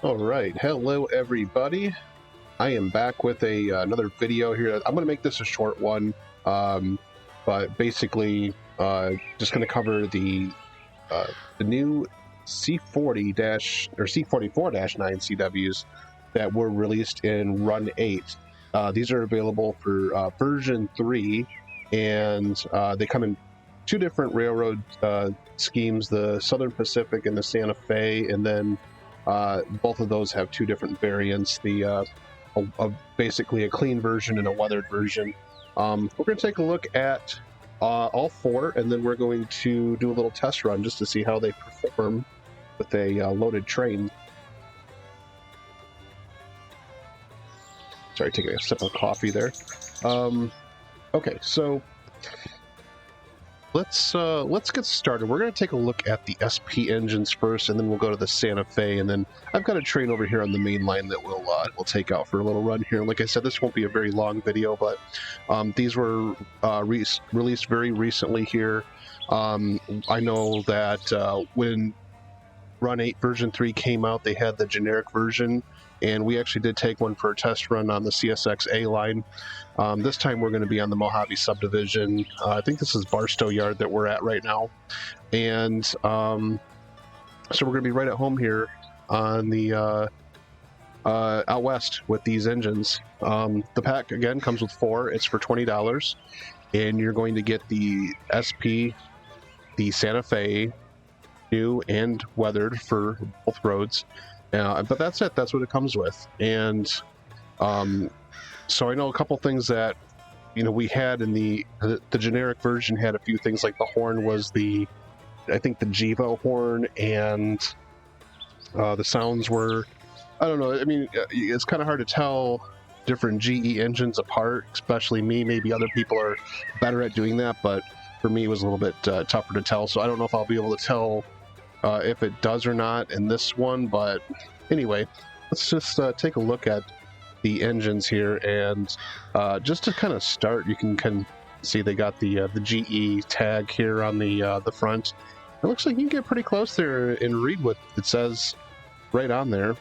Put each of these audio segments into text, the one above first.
All right, hello everybody. I am back with another video here. I'm going to make this a short one, but basically just going to cover the new C40 or C44-9 CWs that were released in Run 8. These are available for version 3, and they come in two different railroad schemes: the Southern Pacific and the Santa Fe, and then both of those have two different variants, basically a clean version and a weathered version. We're going to take a look at all four, and then we're going to do a little test run just to see how they perform with a loaded train. Sorry, taking a sip of coffee there. Okay, so let's get started. We're going to take a look at the SP engines first, and then we'll go to the Santa Fe, and then I've got a train over here on the main line that we'll take out for a little run here. Like I said, this won't be a very long video, but these were released very recently here. I know that when Run 8 version 3 came out, they had the generic version, and we actually did take one for a test run on the CSX-A line. This time we're going to be on the Mojave subdivision. I think this is Barstow Yard that we're at right now. And so we're going to be right at home here on the out west with these engines. The pack, again, comes with 4. It's for $20. And you're going to get the SP, the Santa Fe, new and weathered for both roads. But that's it. That's what it comes with. And so I know a couple things that we had in the generic version had a few things, like the horn was I think the Jiva horn, and the sounds were, I don't know. I mean, it's kind of hard to tell different GE engines apart, especially me. Maybe other people are better at doing that, but for me it was a little bit tougher to tell. So I don't know if I'll be able to tell if it does or not in this one, but anyway, let's just take a look at the engines here, and just to kind of start, you can see they got the GE tag here on the front. It looks like you can get pretty close there and read what it says right on there.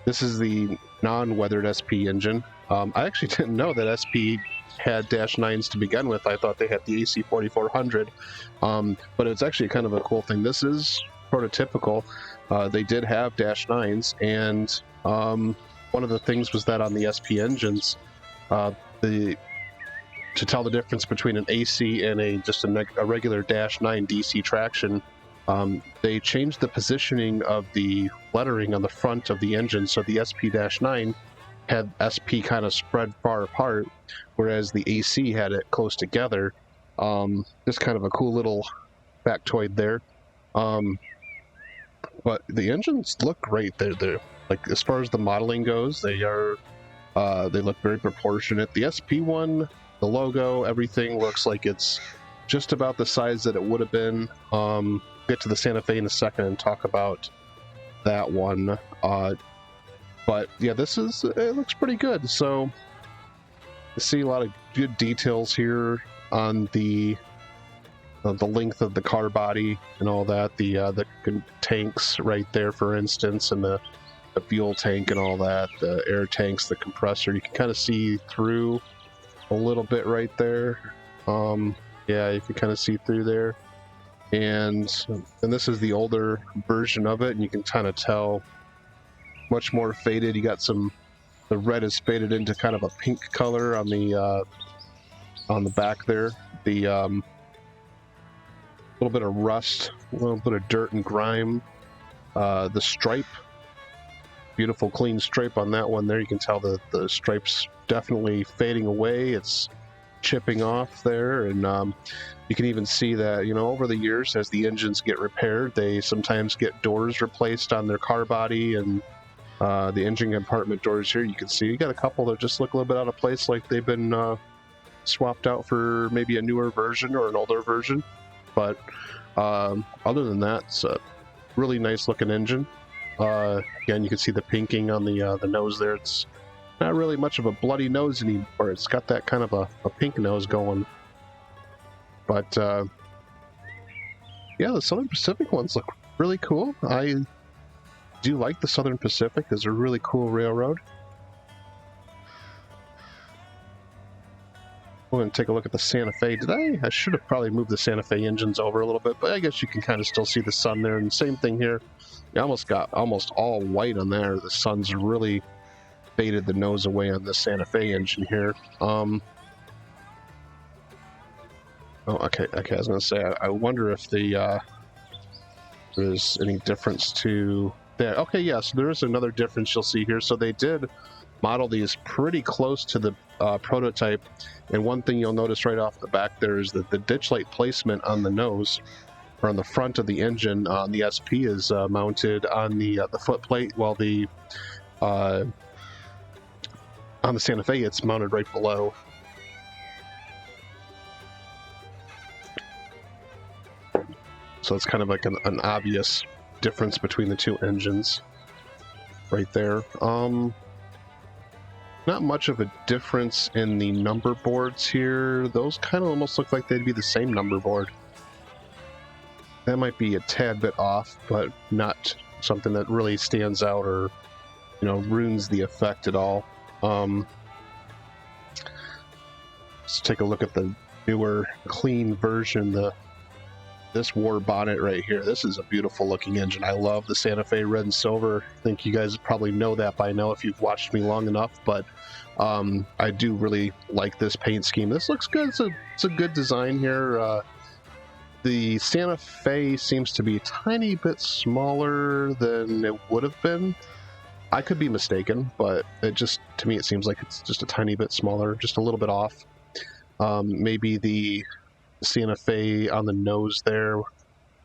This is the non-weathered SP engine. I actually didn't know that SP had -9s to begin with. I thought they had the AC 4400, but it's actually kind of a cool thing. This is prototypical. They did have -9s, and one of the things was that on the SP engines, to tell the difference between an AC and a regular -9 DC traction, they changed the positioning of the lettering on the front of the engine, so the SP-9 had SP kind of spread far apart, whereas the AC had it close together. Just kind of a cool little factoid there. But the engines look great. They're like, as far as the modeling goes, they look very proportionate. The SP one, the logo, everything looks like it's just about the size that it would have been. Get to the Santa Fe in a second and talk about that one. But yeah, it looks pretty good. So you see a lot of good details here on the length of the car body and all that. The tanks right there, for instance, and the fuel tank and all that. The air tanks, the compressor. You can kind of see through a little bit right there. Yeah, you can kind of see through there. And this is the older version of it, and you can kind of tell much more faded. You got the red is faded into kind of a pink color on the back there. The little bit of rust, a little bit of dirt and grime. The stripe, beautiful clean stripe on that one there. You can tell the stripe's definitely fading away. It's chipping off there, and you can even see that over the years, as the engines get repaired, they sometimes get doors replaced on their car body, and the engine compartment doors here, you can see you got a couple that just look a little bit out of place, like they've been swapped out for maybe a newer version or an older version. But other than that, it's a really nice looking engine. Again, you can see the pinking on the nose there. It's not really much of a bloody nose anymore. It's got that kind of a pink nose going. But yeah, the Southern Pacific ones look really cool. do like the Southern Pacific. It's a really cool railroad. We're going to take a look at the Santa Fe. I should have probably moved the Santa Fe engines over a little bit, but I guess you can kind of still see the sun there. And same thing here. You almost got almost all white on there. The sun's really faded the nose away on the Santa Fe engine here. Oh, okay. I was going to say, I wonder if there's any difference to that. Okay, yes, yeah, so there is another difference you'll see here. So they did model these pretty close to the prototype, and one thing you'll notice right off the back there is that the ditch light placement on the nose, or on the front of the engine on the SP, is mounted on the foot plate, while the on the Santa Fe it's mounted right below. So it's kind of like an obvious difference between the two engines right there. Not much of a difference in the number boards here. Those kind of almost look like they'd be the same number board. That might be a tad bit off, but not something that really stands out or, you know, ruins the effect at all. Let's take a look at the newer, clean version. This war bonnet right here. This is a beautiful looking engine. I love the Santa Fe red and silver. I think you guys probably know that by now if you've watched me long enough, but I do really like this paint scheme. This looks good. It's a good design here. The Santa Fe seems to be a tiny bit smaller than it would have been. I could be mistaken, but to me it seems like it's just a tiny bit smaller, just a little bit off. Maybe the Santa Fe on the nose there,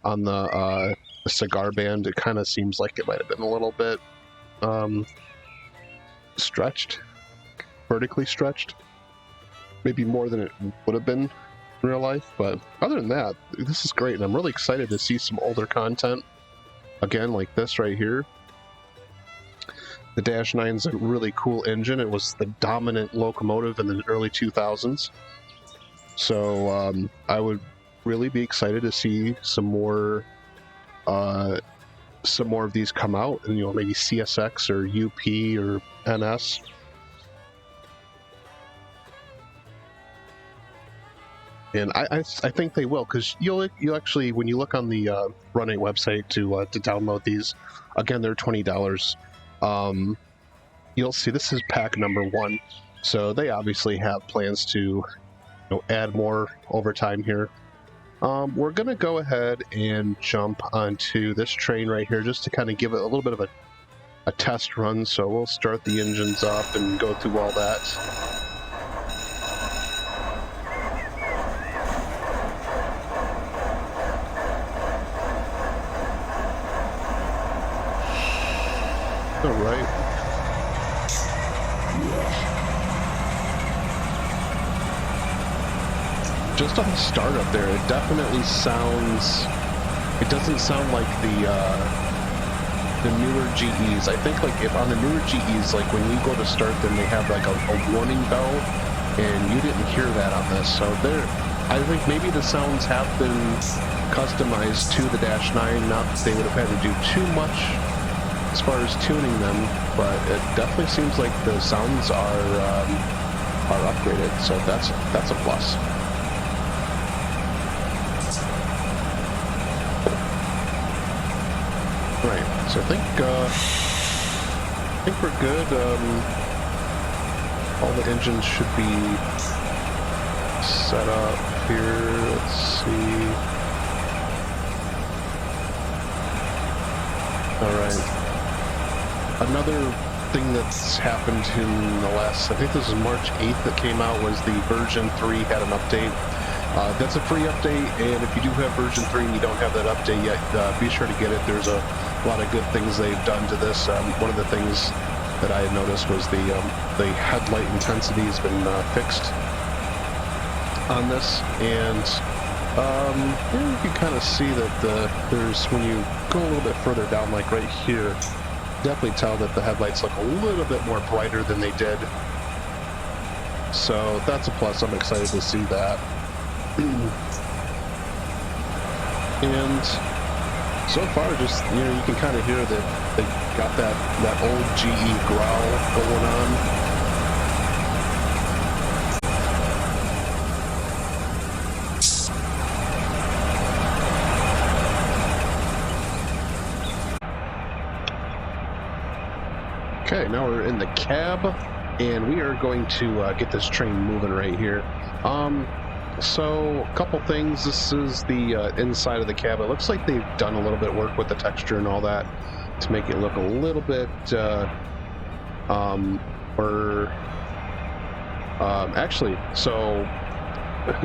on the cigar band, it kind of seems like it might have been a little bit stretched, vertically stretched, maybe more than it would have been in real life. But other than that, this is great, and I'm really excited to see some older content again, like this right here. The Dash 9's a really cool engine. It was the dominant locomotive in the early 2000s. So I would really be excited to see some more of these come out, and maybe CSX or UP or NS. And I think they will, because you'll actually, when you look on the Run 8 website to download these, again they're $20. You'll see this is pack number 1, so they obviously have plans to add more over time here. We're going to go ahead and jump onto this train right here just to kind of give it a little bit of a test run. So we'll start the engines up and go through all that. All right. Just on the startup there, it definitely sounds. It doesn't sound like the newer GEs. I think like if on the newer GEs, like when you go to start them, they have like a warning bell, and you didn't hear that on this. So I think maybe the sounds have been customized to the Dash 9. Not that they would have had to do too much as far as tuning them, but it definitely seems like the sounds are upgraded. So that's a plus. Right, so I think we're good. All the engines should be set up here. Let's see. All right. Another thing that's happened in the last, I think this is March 8th that came out, was the version 3 had an update. That's a free update, and if you do have version 3 and you don't have that update yet, be sure to get it. There's a lot of good things they've done to this. One of the things that I had noticed was the headlight intensity has been fixed on this, and you can kind of see that there's, when you go a little bit further down, like right here, definitely tell that the headlights look a little bit more brighter than they did. So that's a plus. I'm excited to see that. And So far, just, you know, you can kind of hear that they got that old GE growl going on. Okay, now we're in the cab, and we are going to get this train moving right here. So a couple things. This is the inside of the cab. It looks like they've done a little bit of work with the texture and all that to make it look a little bit actually, so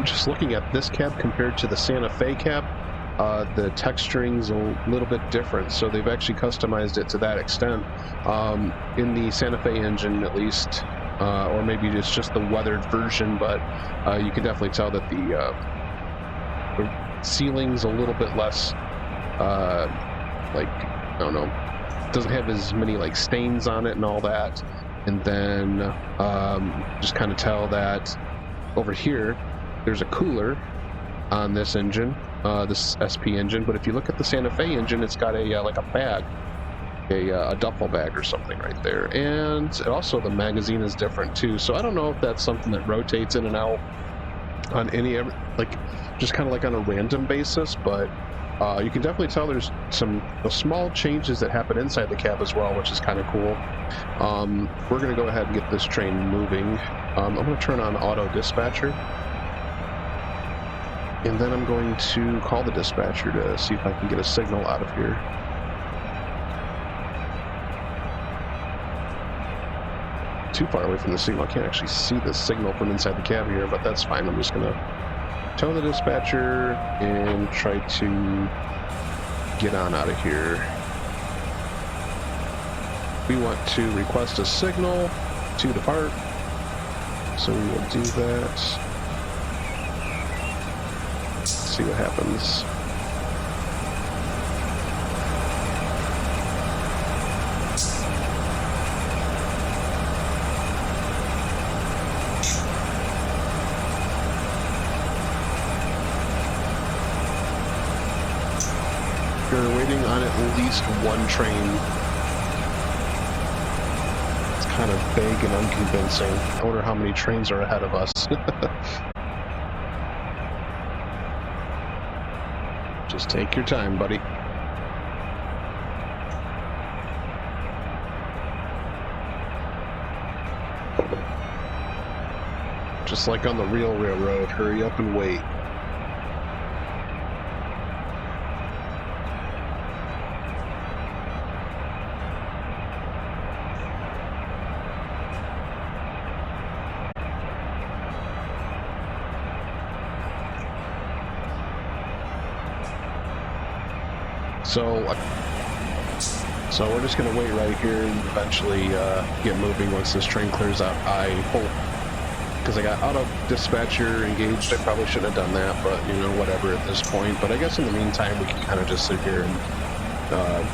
just looking at this cab compared to the Santa Fe cab, the texturing's a little bit different, so they've actually customized it to that extent. In the Santa Fe engine, at least, or maybe it's just the weathered version, but you can definitely tell that the ceiling's a little bit less, like, I don't know, doesn't have as many like stains on it and all that. And then just kind of tell that over here, there's a cooler on this engine, this SP engine, but if you look at the Santa Fe engine, it's got a like a bag, a duffel bag or something right there. And also the magazine is different too, so I don't know if that's something that rotates in and out on any, like, just kind of like on a random basis, but you can definitely tell there's some small changes that happen inside the cab as well, which is kind of cool. We're going to go ahead and get this train moving. I'm going to turn on auto dispatcher, and then I'm going to call the dispatcher to see if I can get a signal out of here. Too far away from the signal. I can't actually see the signal from inside the cab here, but that's fine. I'm just going to tell the dispatcher and try to get on out of here. We want to request a signal to depart, so we will do that. See what happens. We're waiting on at least one train. It's kind of vague and unconvincing. I wonder how many trains are ahead of us. Just take your time, buddy. Just like on the real railroad, hurry up and wait. So we're just going to wait right here and eventually get moving once this train clears up. I hope, because I got auto dispatcher engaged. I probably shouldn't have done that, but you know, whatever at this point. But I guess in the meantime, we can kind of just sit here and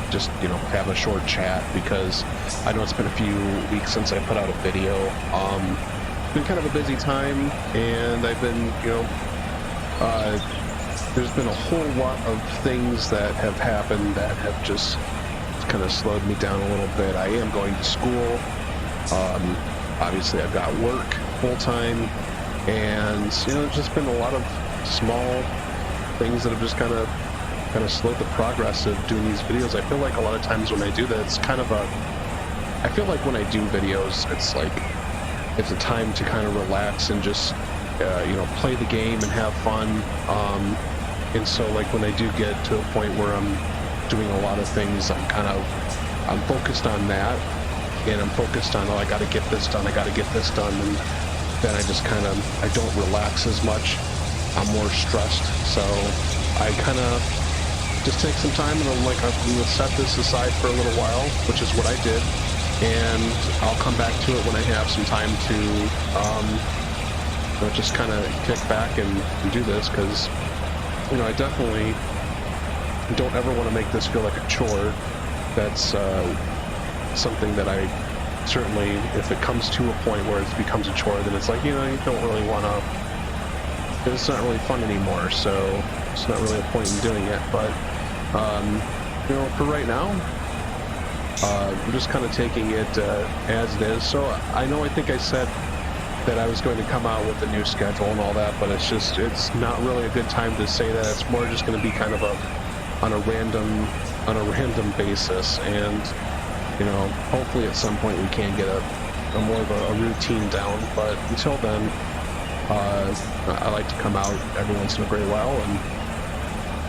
just, you know, have a short chat, because I know it's been a few weeks since I put out a video. It's been kind of a busy time, and I've been, you know, there's been a whole lot of things that have happened that have just kind of slowed me down a little bit. I am going to school. Obviously, I've got work full-time, and, you know, there's just been a lot of small things that have just kind of slowed the progress of doing these videos. I feel like a lot of times when I do that, it's kind of I feel like when I do videos, it's like, it's a time to kind of relax and just, you know, play the game and have fun. And so, like, when I do get to a point where I'm doing a lot of things, I'm focused on that, and I'm focused on, oh, I got to get this done, and then I just kind of, I don't relax as much. I'm more stressed, so I kind of just take some time and I'm like, I'm going to set this aside for a little while, which is what I did, and I'll come back to it when I have some time to you know, just kind of kick back and do this, because, you know, I definitely don't ever want to make this feel like a chore. That's something that I certainly, if it comes to a point where it becomes a chore, then it's like, you know, you don't really want to, it's not really fun anymore, so it's not really a point in doing it. But you know, for right now, I'm just kind of taking it as it is. So I know, I think I said that I was going to come out with a new schedule and all that, but it's not really a good time to say that. It's more just going to be kind of on a random basis, and you know, hopefully at some point we can get a more of a routine down. But until then, I like to come out every once in a great while and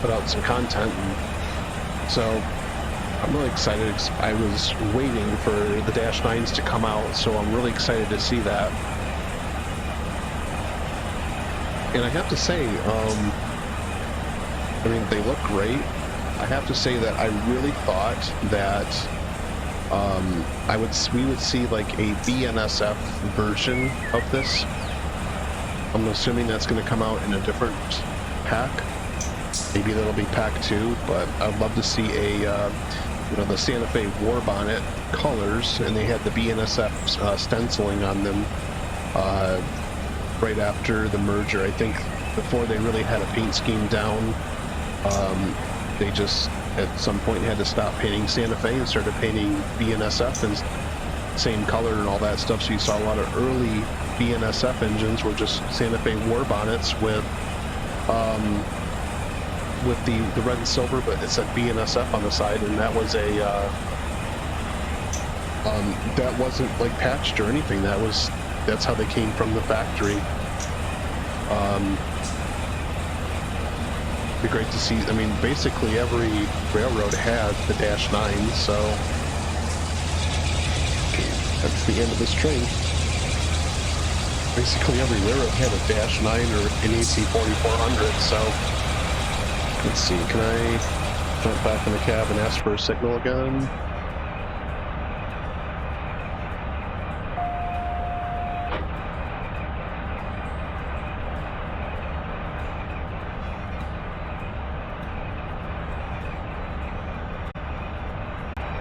put out some content. And so I'm really excited. I was waiting for the Dash 9s to come out, so I'm really excited to see that. And I have to say, I mean, they look great. I have to say that I really thought that we would see like a BNSF version of this. I'm assuming that's going to come out in a different pack. Maybe that'll be pack 2, but I'd love to see a you know, the Santa Fe War Bonnet colors, and they had the BNSF stenciling on them right after the merger. I think before they really had a paint scheme down, they just at some point had to stop painting Santa Fe and started painting BNSF and same color and all that stuff. So you saw a lot of early BNSF engines were just Santa Fe War Bonnets with the red and silver, but it said BNSF on the side, and that was that wasn't like patched or anything. That's how they came from the factory. It'd be great to see. I mean, basically every railroad had the Dash 9, so that's the end of this train. Basically every railroad had a Dash 9 or an AC 4400, so let's see, can I jump back in the cab and ask for a signal again?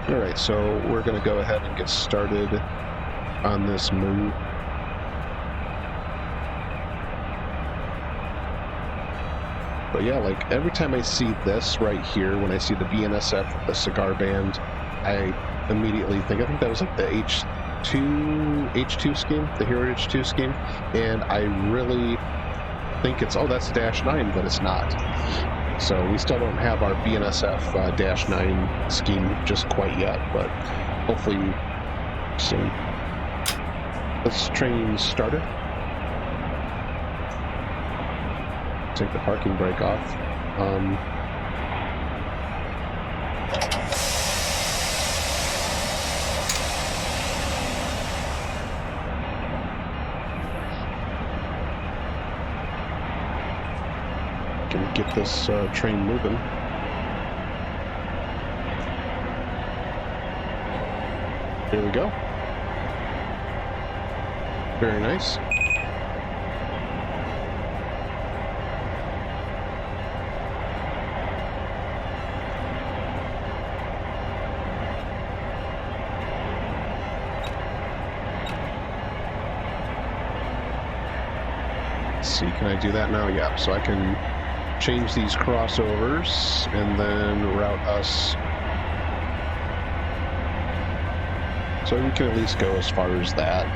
Alright, so we're going to go ahead and get started on this move. But yeah, like every time I see this right here, when I see the BNSF, the cigar band, I immediately think, I think that was like the H2 scheme, the Hero H2 scheme, and I really think it's, oh, that's the Dash 9, but it's not. So we still don't have our BNSF Dash 9 scheme just quite yet, but hopefully soon. This train started. Take the parking brake off. Can get this train moving. Here we go. Very nice. See, can I do that now? Yeah, so I can change these crossovers and then route us. So we can at least go as far as that.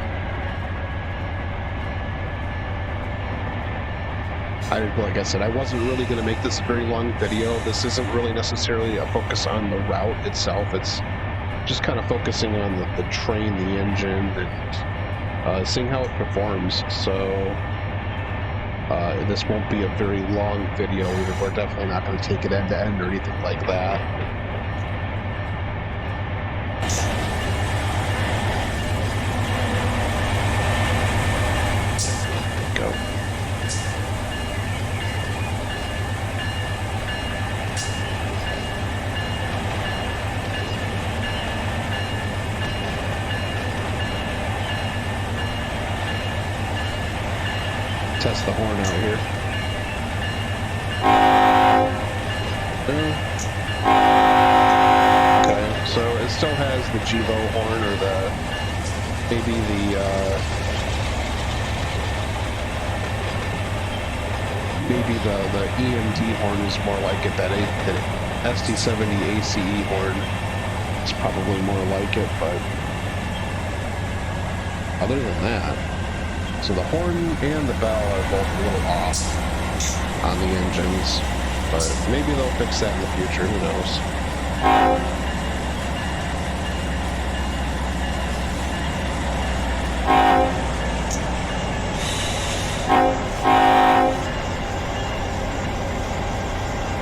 Like I said, I wasn't really going to make this a very long video. This isn't really necessarily a focus on the route itself. It's just kind of focusing on the train, the engine, and seeing how it performs. So this won't be a very long video either. We're definitely not going to take it end to end or anything like that. Go. Test the horn out here. Okay, so it still has the GEVO horn, or maybe the EMD horn is more like it than SD70 ACE horn is probably more like it, but other than that, so the horn and the bell are both a little off on the engines, but maybe they'll fix that in the future, who knows.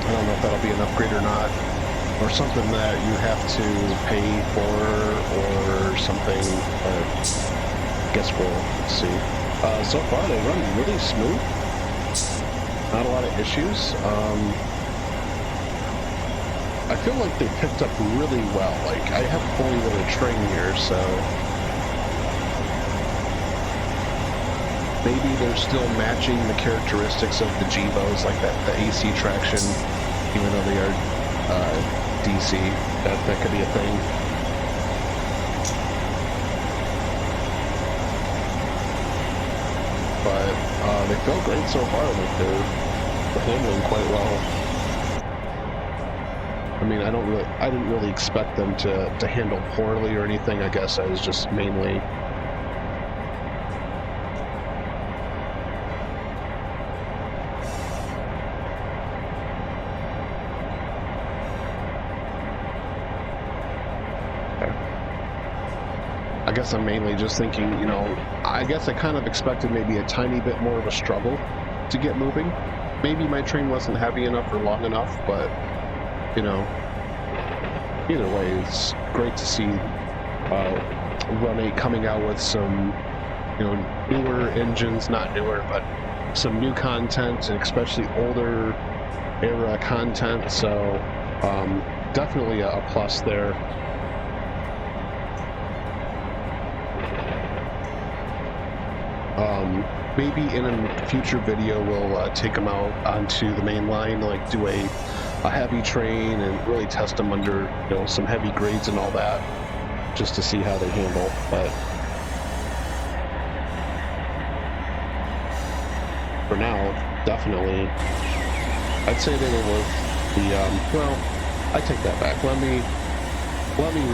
I don't know if that'll be an upgrade or not, or something that you have to pay for or something, but I guess we'll see. So far they run really smooth, not a lot of issues. I feel like they picked up really well. Like, I have fully loaded train here, so maybe they're still matching the characteristics of the Gevos, like that, the AC traction, even though they are DC. That could be a thing. But they feel great so far. Like they're handling quite well. I mean, I didn't really expect them to handle poorly or anything. I guess I was just mainly I'm mainly just thinking, you know, I guess I kind of expected maybe a tiny bit more of a struggle to get moving. Maybe my train wasn't heavy enough or long enough, but, you know, either way, it's great to see Run 8 coming out with some, you know, newer engines, not newer, but some new content, and especially older era content, so definitely a plus there. Maybe in a future video we'll take them out onto the main line, like do a heavy train and really test them under, you know, some heavy grades and all that, just to see how they handle. But for now, definitely, I'd say they were worth the. Well, I take that back. Let me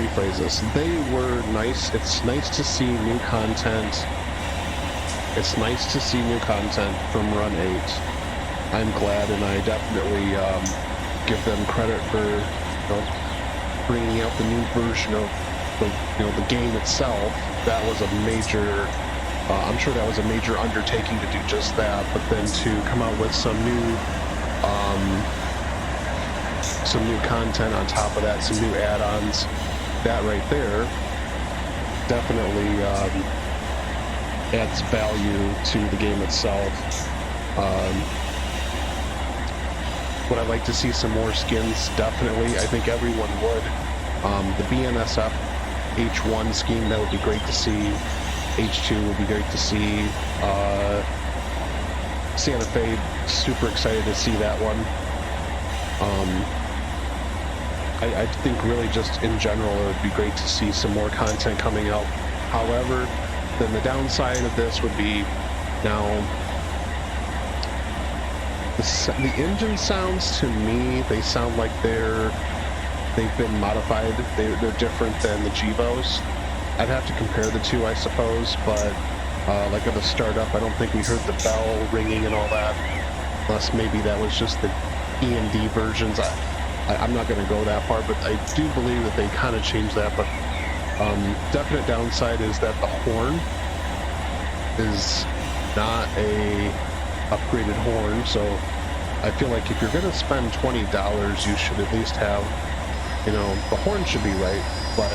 rephrase this. They were nice. It's nice to see new content. It's nice to see new content from Run 8. I'm glad, and I definitely give them credit for, you know, bringing out the new version of the game itself. That was a major. I'm sure that was a major undertaking to do just that. But then to come out with some new content on top of that, some new add-ons, that right there definitely adds value to the game itself. Would I like to see some more skins? Definitely. I think everyone would. The BNSF H1 scheme, that would be great to see. H2 would be great to see. Santa Fe, super excited to see that one. I think really just in general it would be great to see some more content coming out. However, then the downside of this would be, now the engine sounds to me, they sound like they've been modified. They're different than the Gevos. I'd have to compare the two, I suppose, but like at the startup, I don't think we heard the bell ringing and all that, unless maybe that was just the E&D versions. I'm not going to go that far, but I do believe that they kind of changed that. But definite downside is that the horn is not a upgraded horn, so I feel like if you're going to spend $20, you should at least have, you know, the horn should be right, but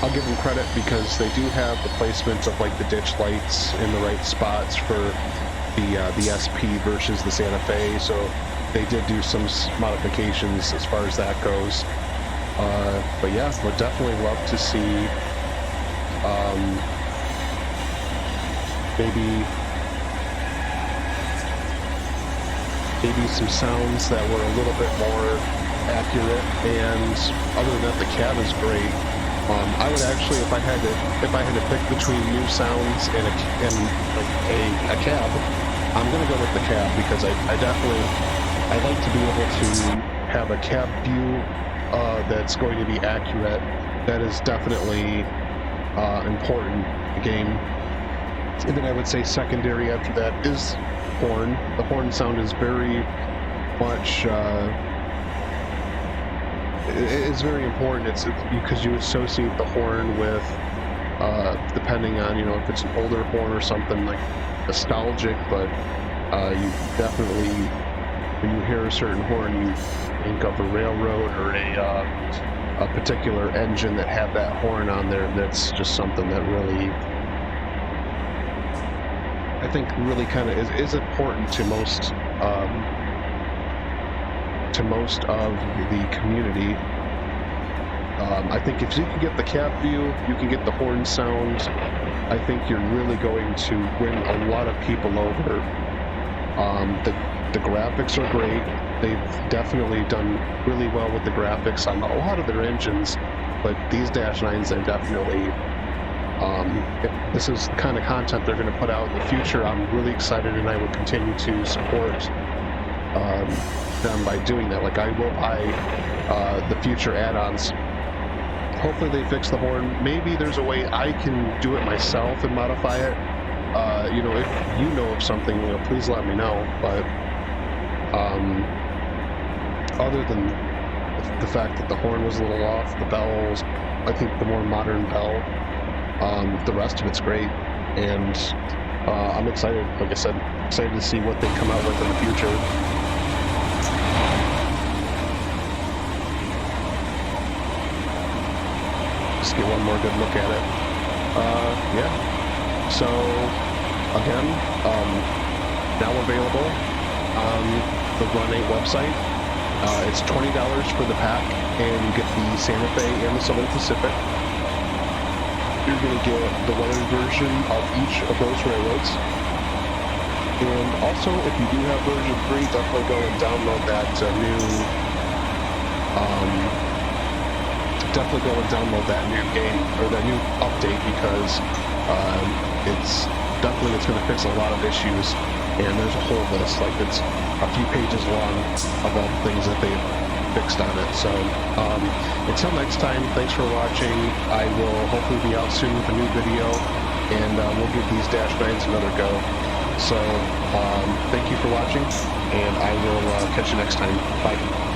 I'll give them credit because they do have the placements of like the ditch lights in the right spots for the SP versus the Santa Fe, so they did do some modifications as far as that goes. But yeah, would definitely love to see maybe some sounds that were a little bit more accurate, and other than that, the cab is great. I would actually, if I had to pick between new sounds and a cab, I'm gonna go with the cab because I definitely I like to be able to have a cab view that's going to be accurate. That is definitely important in the game. And then I would say secondary after that is horn. The horn sound is very much it's very important. It's because you associate the horn with depending on, you know, if it's an older horn or something like nostalgic, but you definitely, when you hear a certain horn, you think of a railroad or a particular engine that had that horn on there. That's just something that really, I think, really kind of is important to most of the community. I think if you can get the cab view, you can get the horn sound, I think you're really going to win a lot of people over. The graphics are great. They've definitely done really well with the graphics on a lot of their engines, but these Dash 9s, they're definitely, if this is the kind of content they're going to put out in the future, I'm really excited, and I will continue to support them by doing that. Like, I will buy the future add-ons. Hopefully they fix the horn. Maybe there's a way I can do it myself and modify it. You know, if you know of something, you know, please let me know. But other than the fact that the horn was a little off, the bells, I think the more modern bell, the rest of it's great. And I'm excited, like I said, excited to see what they come out with in the future. Just get one more good look at it. Yeah. So, again, now available on the Run 8 website. It's $20 for the pack, and you get the Santa Fe and the Southern Pacific. You're going to get the weathered version of each of those railroads. And also, if you do have version 3, definitely go and download that new game, or that new update, because it's going to fix a lot of issues, and there's a whole list, like it's a few pages long of all the things that they've fixed on it. So until next time, thanks for watching. I will hopefully be out soon with a new video, and we'll give these Dash 9s another go. So thank you for watching, and I will catch you next time. Bye.